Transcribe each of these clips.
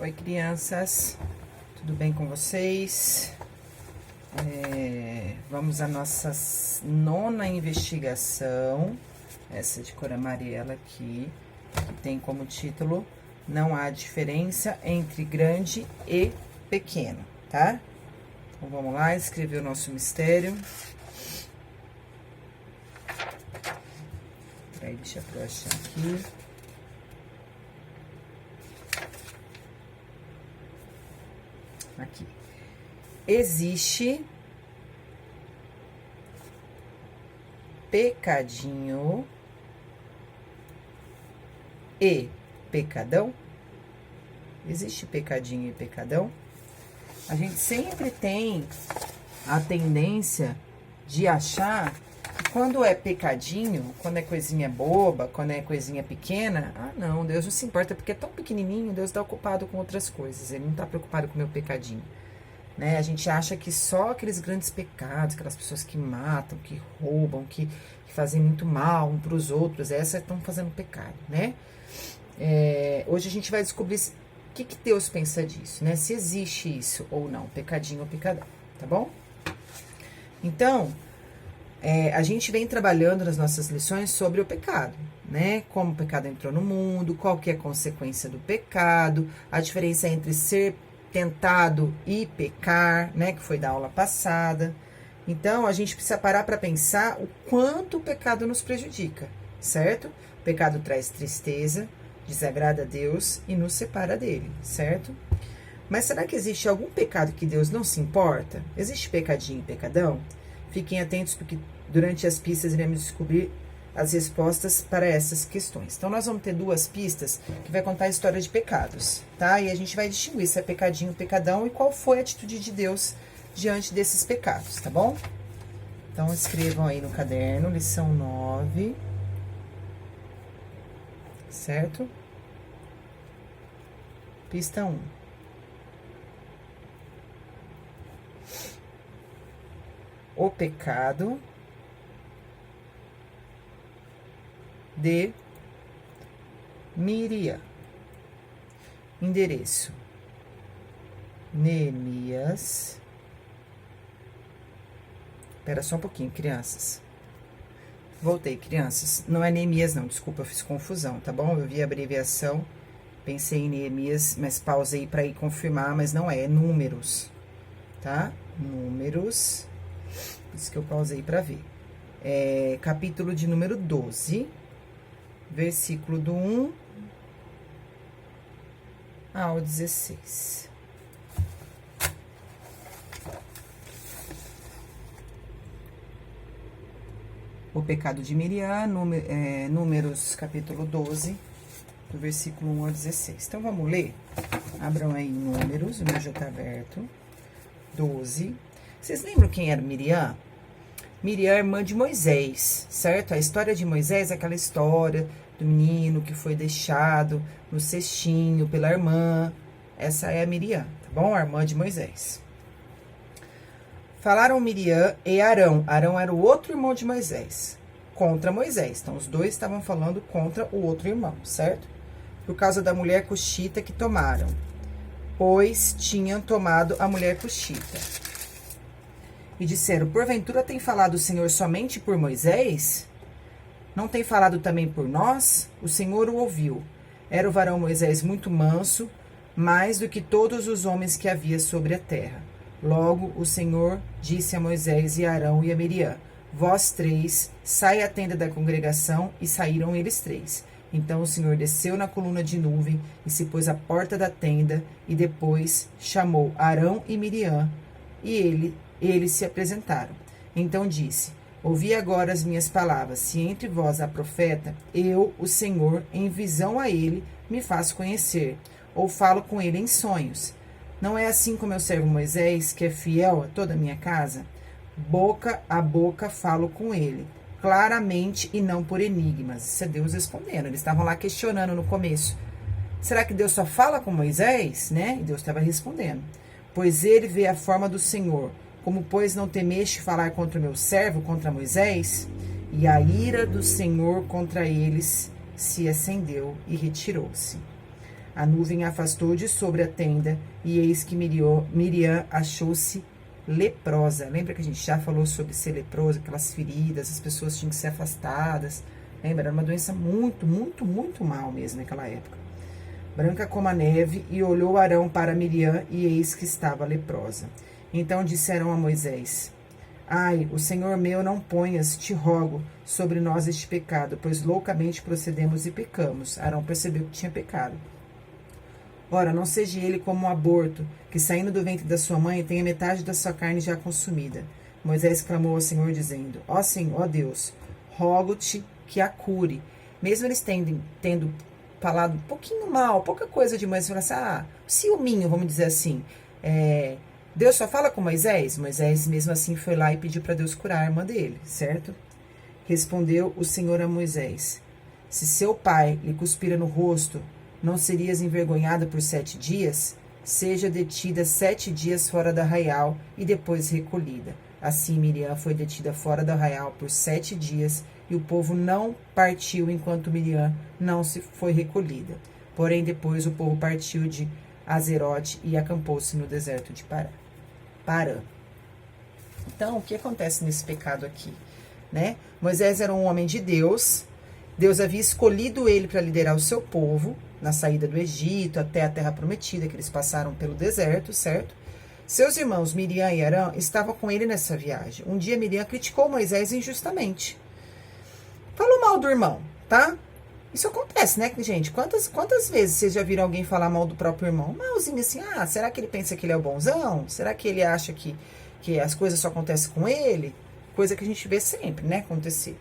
Oi, crianças, tudo bem com vocês? Vamos à nossa nona investigação, essa de cor amarela aqui, que tem como título Não há diferença entre grande e pequeno, tá? Então, vamos lá, escrever o nosso mistério. Peraí, deixa eu achar aqui. Aqui. Existe pecadinho e pecadão? Existe pecadinho e pecadão? A gente sempre tem a tendência de achar que quando é pecadinho, quando é coisinha boba, quando é coisinha pequena, não, Deus não se importa, porque é tão pequenininho, Deus está ocupado com outras coisas, Ele não está preocupado com o meu pecadinho. Né? A gente acha que só aqueles grandes pecados, aquelas pessoas que matam, que roubam, que fazem muito mal um para os outros, essas estão fazendo pecado, né? Hoje a gente vai descobrir o que Deus pensa disso, né? Se existe isso ou não, pecadinho ou pecadão, tá bom? Então, a gente vem trabalhando nas nossas lições sobre o pecado, né? Como o pecado entrou no mundo, qual que é a consequência do pecado, a diferença entre ser tentado e pecar, né? Que foi da aula passada. Então, a gente precisa parar para pensar o quanto o pecado nos prejudica, certo? O pecado traz tristeza, desagrada a Deus e nos separa dele, certo? Mas será que existe algum pecado que Deus não se importa? Existe pecadinho e pecadão? Fiquem atentos porque durante as pistas iremos descobrir as respostas para essas questões. Então, nós vamos ter duas pistas que vai contar a história de pecados, tá? E a gente vai distinguir se é pecadinho ou pecadão e qual foi a atitude de Deus diante desses pecados, tá bom? Então, escrevam aí no caderno, lição 9, certo? Pista 1. O pecado de Miriam. Endereço: Neemias. Espera só um pouquinho, crianças. Voltei, crianças. Não é Neemias, não. Desculpa, eu fiz confusão, tá bom? Eu vi a abreviação, pensei em Neemias, mas pausei para ir confirmar, mas não é. É Números, tá? Números. Por isso que eu pausei para ver. Capítulo de número 12, versículo do 1 ao 16. O pecado de Miriam, Números, capítulo 12, do versículo 1 ao 16. Então, vamos ler? Abram aí Números, o meu já está aberto. 12. Vocês lembram quem era Miriam? Miriam é irmã de Moisés, certo? A história de Moisés é aquela história do menino que foi deixado no cestinho pela irmã. Essa é a Miriam, tá bom? A irmã de Moisés. Falaram Miriam e Arão. Arão era o outro irmão de Moisés, contra Moisés. Então, os dois estavam falando contra o outro irmão, certo? Por causa da mulher cuxita que tomaram, pois tinham tomado a mulher cuxita. E disseram: porventura tem falado o Senhor somente por Moisés? Não tem falado também por nós? O Senhor o ouviu. Era o varão Moisés muito manso, mais do que todos os homens que havia sobre a terra. Logo o Senhor disse a Moisés e a Arão e a Miriam: vós três, sai à tenda da congregação. E saíram eles três. Então o Senhor desceu na coluna de nuvem e se pôs à porta da tenda, e depois chamou Arão e Miriam, e eles se apresentaram. Então disse: ouvi agora as minhas palavras. Se entre vós há profeta, eu, o Senhor, em visão a ele, me faço conhecer, ou falo com ele em sonhos. Não é assim com meu servo Moisés, que é fiel a toda a minha casa? Boca a boca falo com ele, claramente e não por enigmas. Isso é Deus respondendo. Eles estavam lá questionando no começo. Será que Deus só fala com Moisés? Né? E Deus estava respondendo. Pois ele vê a forma do Senhor. Como, pois, não temeste falar contra o meu servo, contra Moisés? E a ira do Senhor contra eles se acendeu e retirou-se. A nuvem afastou de sobre a tenda, e eis que Miriam achou-se leprosa. Lembra que a gente já falou sobre ser leprosa, aquelas feridas, as pessoas tinham que ser afastadas. Lembra? Era uma doença muito, muito, muito mal mesmo naquela época. Branca como a neve, e olhou Arão para Miriam, e eis que estava leprosa. Então disseram a Moisés: Ai, o Senhor meu, não ponhas, te rogo, sobre nós este pecado, pois loucamente procedemos e pecamos. Arão percebeu que tinha pecado. Ora, não seja ele como um aborto, que saindo do ventre da sua mãe tenha metade da sua carne já consumida. Moisés clamou ao Senhor, dizendo: Ó Senhor, ó Deus, rogo-te que a cure. Mesmo eles tendo falado um pouquinho mal, pouca coisa de Moisés, falaram assim, ciúminho, vamos dizer assim. Deus só fala com Moisés? Moisés mesmo assim foi lá e pediu para Deus curar a irmã dele, certo? Respondeu o Senhor a Moisés: Se seu pai lhe cuspira no rosto, não serias envergonhada por 7 dias? Seja detida 7 dias fora do arraial e depois recolhida. Assim Miriam foi detida fora do arraial por 7 dias, e o povo não partiu enquanto Miriam não se foi recolhida. Porém, depois o povo partiu de Azerote e acampou-se no deserto de Parã. Então, o que acontece nesse pecado aqui? Né? Moisés era um homem de Deus. Deus havia escolhido ele para liderar o seu povo na saída do Egito até a terra prometida, que eles passaram pelo deserto, certo? Seus irmãos Miriam e Arão estavam com ele nessa viagem. Um dia Miriam criticou Moisés injustamente. Falou mal do irmão, tá? Isso acontece, né, gente? Quantas vezes vocês já viram alguém falar mal do próprio irmão? Malzinho assim, será que ele pensa que ele é o bonzão? Será que ele acha que as coisas só acontecem com ele? Coisa que a gente vê sempre, né, acontecer.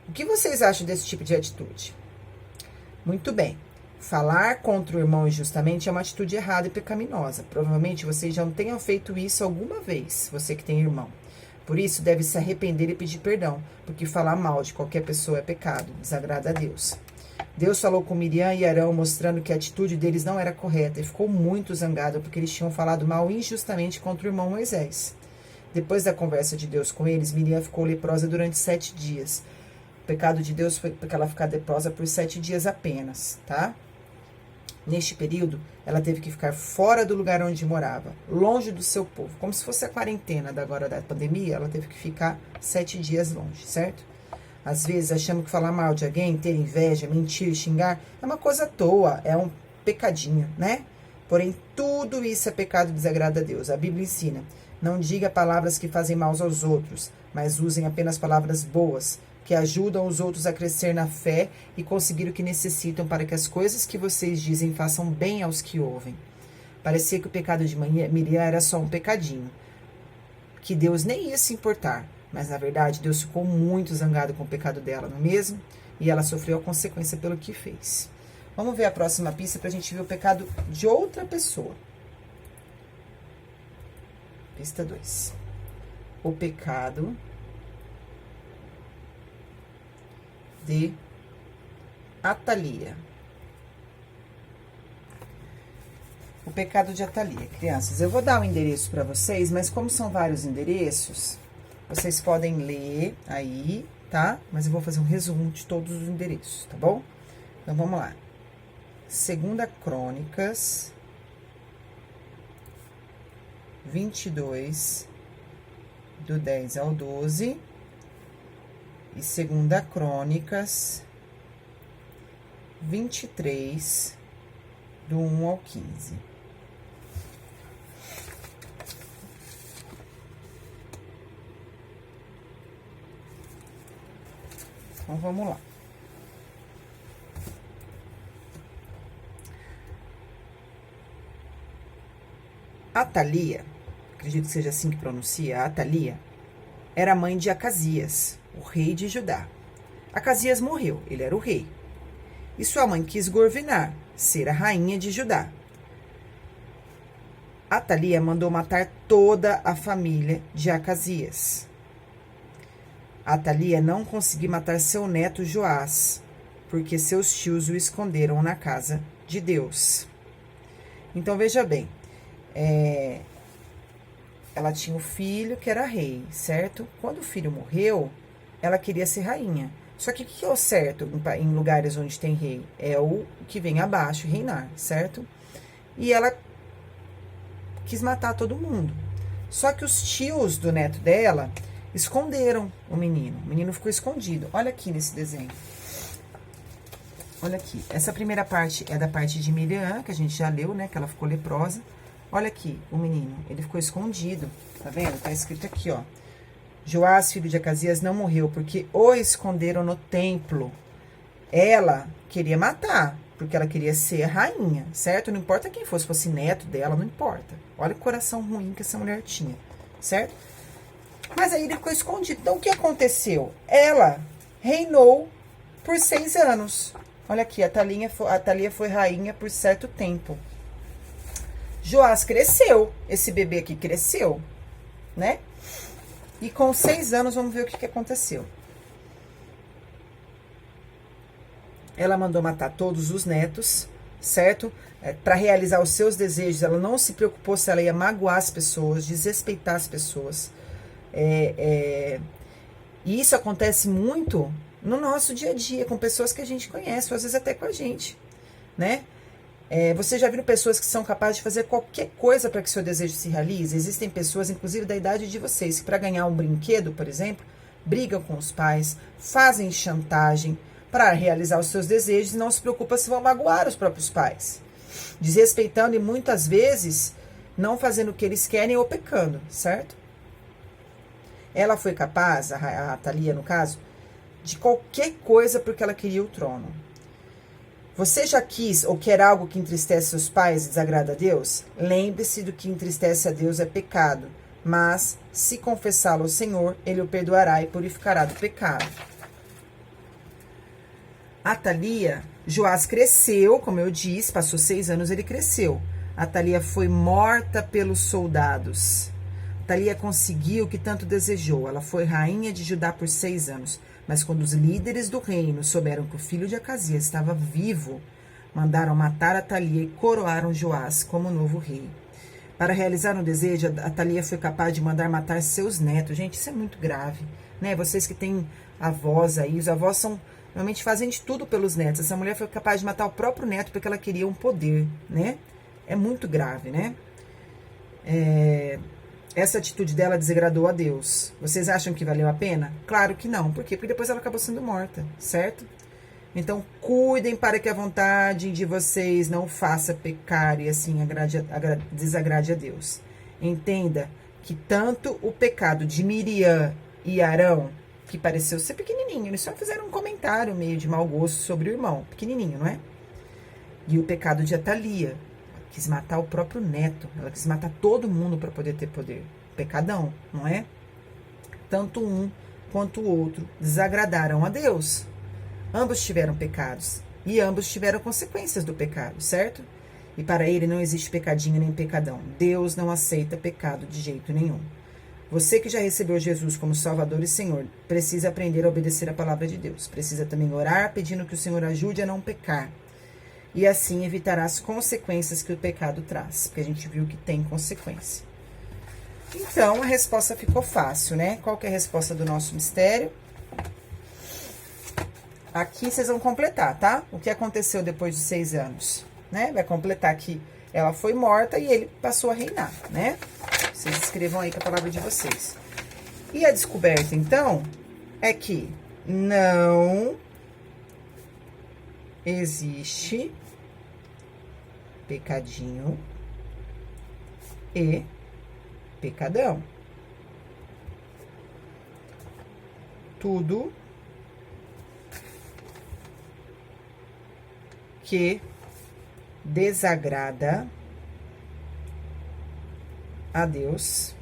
O que vocês acham desse tipo de atitude? Muito bem. Falar contra o irmão injustamente é uma atitude errada e pecaminosa. Provavelmente vocês já não tenham feito isso alguma vez, você que tem irmão. Por isso, deve se arrepender e pedir perdão, porque falar mal de qualquer pessoa é pecado, desagrada a Deus. Deus falou com Miriam e Arão, mostrando que a atitude deles não era correta, e ficou muito zangado, porque eles tinham falado mal injustamente contra o irmão Moisés. Depois da conversa de Deus com eles, Miriam ficou leprosa durante 7 dias. O pecado de Deus foi porque ela ficar leprosa por 7 dias apenas, tá? Neste período, ela teve que ficar fora do lugar onde morava, longe do seu povo. Como se fosse a quarentena agora da pandemia, ela teve que ficar 7 dias longe, certo? Às vezes, achamos que falar mal de alguém, ter inveja, mentir, xingar, é uma coisa à toa, é um pecadinho, né? Porém, tudo isso é pecado e desagrada a Deus. A Bíblia ensina: não diga palavras que fazem mal aos outros, mas usem apenas palavras boas, que ajudam os outros a crescer na fé e conseguir o que necessitam para que as coisas que vocês dizem façam bem aos que ouvem. Parecia que o pecado de Miriam era só um pecadinho, que Deus nem ia se importar, mas na verdade Deus ficou muito zangado com o pecado dela, não é mesmo? E ela sofreu a consequência pelo que fez. Vamos ver a próxima pista para a gente ver o pecado de outra pessoa. Pista 2. O pecado de Atalia. O pecado de Atalia. Crianças, eu vou dar o endereço para vocês, mas como são vários endereços, vocês podem ler aí, tá? Mas eu vou fazer um resumo de todos os endereços, tá bom? Então, vamos lá. 2 Crônicas 22, do 10 ao 12... E 2 Crônicas 23, do 1 ao 15. Então, vamos lá. Atalia, acredito que seja assim que pronuncia, Atalia, era mãe de Acasias, o rei de Judá. Acasias morreu, ele era o rei. E sua mãe quis governar, ser a rainha de Judá. Atalia mandou matar toda a família de Acasias. Atalia não conseguiu matar seu neto Joás, porque seus tios o esconderam na casa de Deus. Então, veja bem, ela tinha um filho que era rei, certo? Quando o filho morreu, ela queria ser rainha. Só que o que é o certo em lugares onde tem rei? É o que vem abaixo reinar, certo? E ela quis matar todo mundo. Só que os tios do neto dela esconderam o menino. O menino ficou escondido. Olha aqui nesse desenho. Olha aqui. Essa primeira parte é da parte de Miriam, que a gente já leu, né? Que ela ficou leprosa. Olha aqui, o menino. Ele ficou escondido. Tá vendo? Tá escrito aqui, ó. Joás, filho de Acasias, não morreu porque o esconderam no templo. Ela queria matar, porque ela queria ser rainha, certo? Não importa quem fosse neto dela, não importa. Olha o coração ruim que essa mulher tinha, certo? Mas aí ele ficou escondido. Então, o que aconteceu? Ela reinou por 6 anos. Olha aqui, a Thalia foi rainha por certo tempo. Joás cresceu. Esse bebê aqui cresceu, né? E com 6 anos, vamos ver o que aconteceu. Ela mandou matar todos os netos, certo? Para realizar os seus desejos, ela não se preocupou se ela ia magoar as pessoas, desrespeitar as pessoas. E isso acontece muito no nosso dia a dia, com pessoas que a gente conhece, ou às vezes até com a gente, né? Você já viu pessoas que são capazes de fazer qualquer coisa para que seu desejo se realize? Existem pessoas, inclusive da idade de vocês, que para ganhar um brinquedo, por exemplo, brigam com os pais, fazem chantagem para realizar os seus desejos e não se preocupa se vão magoar os próprios pais. Desrespeitando e muitas vezes não fazendo o que eles querem ou pecando, certo? Ela foi capaz, a Thalia no caso, de qualquer coisa porque ela queria o trono. Você já quis ou quer algo que entristece seus pais e desagrada a Deus? Lembre-se do que entristece a Deus é pecado, mas se confessá-lo ao Senhor, Ele o perdoará e purificará do pecado. A Thalia, Joás cresceu, como eu disse, passou 6 anos, ele cresceu. A Thalia foi morta pelos soldados. Thalia conseguiu o que tanto desejou. Ela foi rainha de Judá por 6 anos. Mas quando os líderes do reino souberam que o filho de Acasias estava vivo, mandaram matar a Thalia e coroaram Joás como novo rei. Para realizar um desejo, a Thalia foi capaz de mandar matar seus netos. Gente, isso é muito grave, né? Vocês que têm avós aí, os avós realmente fazem de tudo pelos netos. Essa mulher foi capaz de matar o próprio neto porque ela queria um poder, né? É muito grave, né? Essa atitude dela desagradou a Deus. Vocês acham que valeu a pena? Claro que não. Por quê? Porque depois ela acabou sendo morta, certo? Então, cuidem para que a vontade de vocês não faça pecar e assim desagrade a Deus. Entenda que tanto o pecado de Miriam e Arão, que pareceu ser pequenininho, eles só fizeram um comentário meio de mau gosto sobre o irmão, pequenininho, não é? E o pecado de Thalia, quis matar o próprio neto. Ela quis matar todo mundo para poder ter poder. Pecadão, não é? Tanto um quanto o outro desagradaram a Deus. Ambos tiveram pecados. E ambos tiveram consequências do pecado, certo? E para ele não existe pecadinho nem pecadão. Deus não aceita pecado de jeito nenhum. Você que já recebeu Jesus como Salvador e Senhor, precisa aprender a obedecer a palavra de Deus. Precisa também orar pedindo que o Senhor ajude a não pecar. E assim evitará as consequências que o pecado traz. Porque a gente viu que tem consequência. Então, a resposta ficou fácil, né? Qual que é a resposta do nosso mistério? Aqui vocês vão completar, tá? O que aconteceu depois de 6 anos, né? Vai completar que ela foi morta e ele passou a reinar, né? Vocês escrevam aí com a palavra de vocês. E a descoberta, então, é que não existe pecadinho e pecadão. Tudo que desagrada a Deus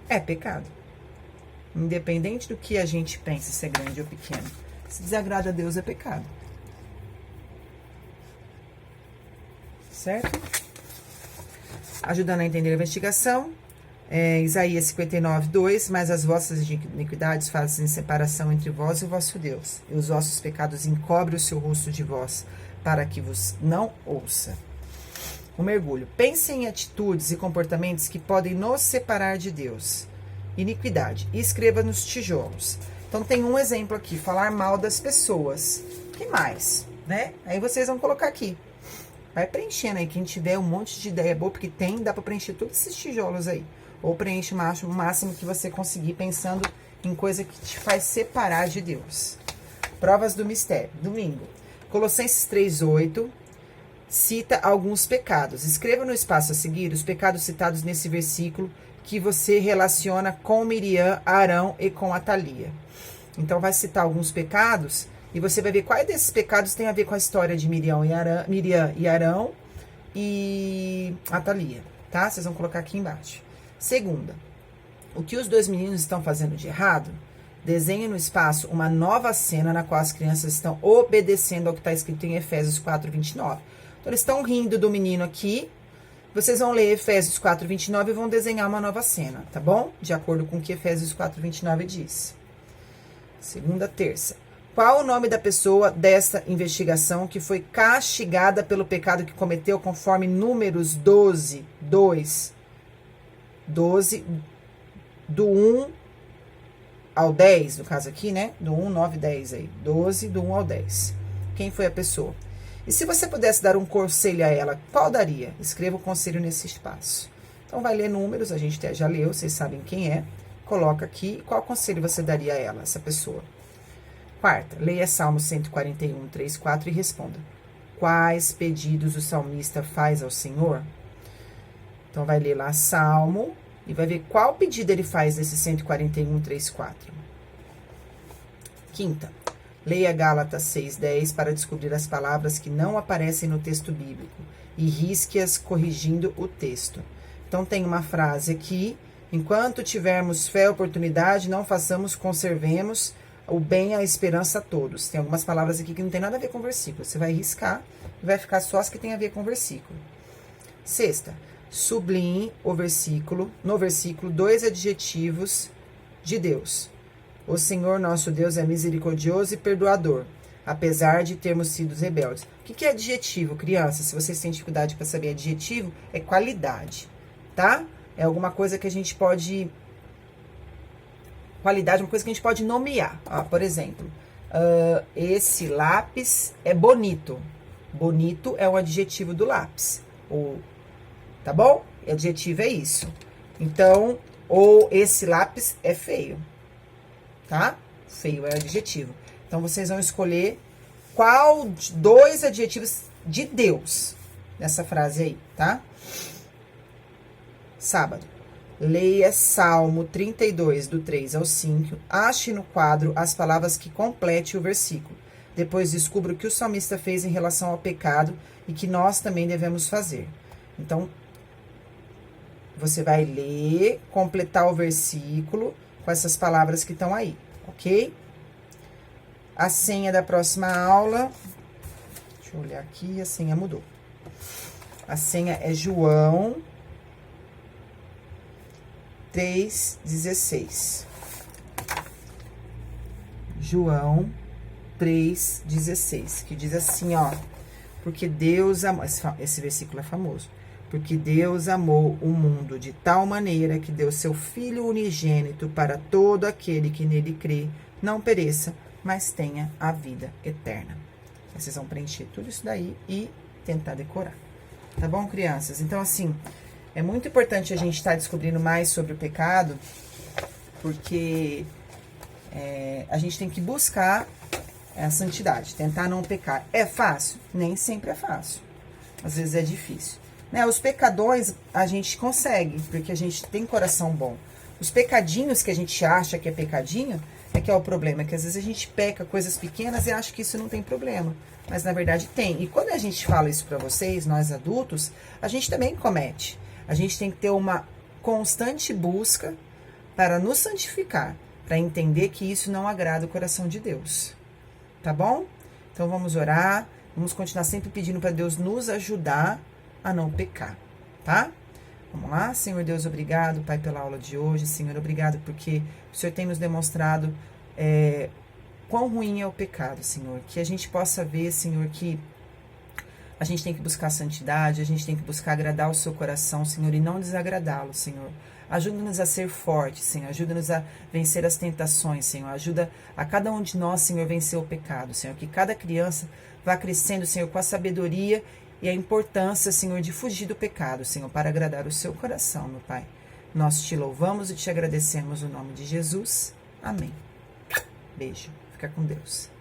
é pecado. Independente do que a gente pense, se é grande ou pequeno. Se desagrada a Deus, é pecado. Certo? Ajudando a entender a investigação. Isaías 59, 2. Mas as vossas iniquidades fazem separação entre vós e o vosso Deus. E os vossos pecados encobrem o seu rosto de vós, para que vos não ouça. O mergulho. Pense em atitudes e comportamentos que podem nos separar de Deus. Iniquidade. E escreva nos tijolos. Então, tem um exemplo aqui, falar mal das pessoas. Que mais, né? Aí vocês vão colocar aqui. Vai preenchendo aí, quem tiver um monte de ideia boa, porque dá pra preencher todos esses tijolos aí. Ou preenche o máximo que você conseguir, pensando em coisa que te faz separar de Deus. Provas do mistério. Domingo. Colossenses 3:8 cita alguns pecados. Escreva no espaço a seguir os pecados citados nesse versículo que você relaciona com Miriam, Arão e com Atalia. Então, vai citar alguns pecados e você vai ver quais desses pecados tem a ver com a história de Miriam e Arão e Atalia, tá? Vocês vão colocar aqui embaixo. Segunda, o que os dois meninos estão fazendo de errado? Desenhe no espaço uma nova cena na qual as crianças estão obedecendo ao que está escrito em Efésios 4:29. Então, eles estão rindo do menino aqui. Vocês vão ler Efésios 4:29 e vão desenhar uma nova cena, tá bom? De acordo com o que Efésios 4:29 diz. Segunda, terça. Qual o nome da pessoa desta investigação que foi castigada pelo pecado que cometeu, conforme Números 12, do 1 ao 10, no caso aqui, né? Do 1, 9, 10 aí. 12, do 1 ao 10. Quem foi a pessoa? E se você pudesse dar um conselho a ela, qual daria? Escreva o conselho nesse espaço. Então, vai ler Números, a gente já leu, vocês sabem quem é. Coloca aqui, qual conselho você daria a ela, essa pessoa? Quarta, leia Salmo 141, 3, 4 e responda. Quais pedidos o salmista faz ao Senhor? Então, vai ler lá Salmo e vai ver qual pedido ele faz nesse 141, 3, 4. Quinta, leia Gálatas 6, 10 para descobrir as palavras que não aparecem no texto bíblico e risque-as corrigindo o texto. Então, tem uma frase aqui: enquanto tivermos fé e oportunidade, não façamos, conservemos o bem e a esperança a todos. Tem algumas palavras aqui que não tem nada a ver com o versículo. Você vai riscar e vai ficar só as que tem a ver com o versículo. Sexta, sublinhe o versículo, no versículo, 2 adjetivos de Deus. O Senhor nosso Deus é misericordioso e perdoador, apesar de termos sido rebeldes. O que é adjetivo, crianças? Se vocês têm dificuldade para saber adjetivo, é qualidade, tá? É alguma coisa que a gente pode... Qualidade é uma coisa que a gente pode nomear. Por exemplo, esse lápis é bonito. Bonito é um adjetivo do lápis. Tá bom? Adjetivo é isso. Então, ou esse lápis é feio. Tá? Feio é adjetivo. Então, vocês vão escolher qual 2 adjetivos de Deus nessa frase aí, tá? Sábado. Leia Salmo 32, do 3 ao 5. Ache no quadro as palavras que complete o versículo. Depois descubra o que o salmista fez em relação ao pecado e que nós também devemos fazer. Então, você vai ler, completar o versículo com essas palavras que estão aí, ok? A senha da próxima aula... Deixa eu olhar aqui, a senha mudou. A senha é João 3:16. João 3:16, que diz assim, ó: porque Deus amou, esse versículo é famoso, porque Deus amou o mundo de tal maneira que deu seu Filho unigênito para todo aquele que nele crê, não pereça, mas tenha a vida eterna. Vocês vão preencher tudo isso daí e tentar decorar. Tá bom, crianças? Então, assim, é muito importante a gente estar descobrindo mais sobre o pecado, porque a gente tem que buscar a santidade, tentar não pecar. É fácil? Nem sempre é fácil. Às vezes é difícil. Né? Os pecadões a gente consegue, porque a gente tem coração bom. Os pecadinhos que a gente acha que é pecadinho, é que é o problema, que às vezes a gente peca coisas pequenas e acha que isso não tem problema. Mas na verdade tem. E quando a gente fala isso pra vocês, nós adultos, a gente também comete. A gente tem que ter uma constante busca para nos santificar, para entender que isso não agrada o coração de Deus. Tá bom? Então vamos orar, vamos continuar sempre pedindo para Deus nos ajudar a não pecar, tá? Vamos lá? Senhor Deus, obrigado, Pai, pela aula de hoje. Senhor, obrigado porque o Senhor tem nos demonstrado quão ruim é o pecado, Senhor. Que a gente possa ver, Senhor, que a gente tem que buscar santidade, a gente tem que buscar agradar o seu coração, Senhor, e não desagradá-lo, Senhor. Ajuda-nos a ser fortes, Senhor. Ajuda-nos a vencer as tentações, Senhor. Ajuda a cada um de nós, Senhor, vencer o pecado, Senhor. Que cada criança vá crescendo, Senhor, com a sabedoria e a importância, Senhor, de fugir do pecado, Senhor, para agradar o seu coração, meu Pai. Nós te louvamos e te agradecemos no nome de Jesus. Amém. Beijo. Fica com Deus.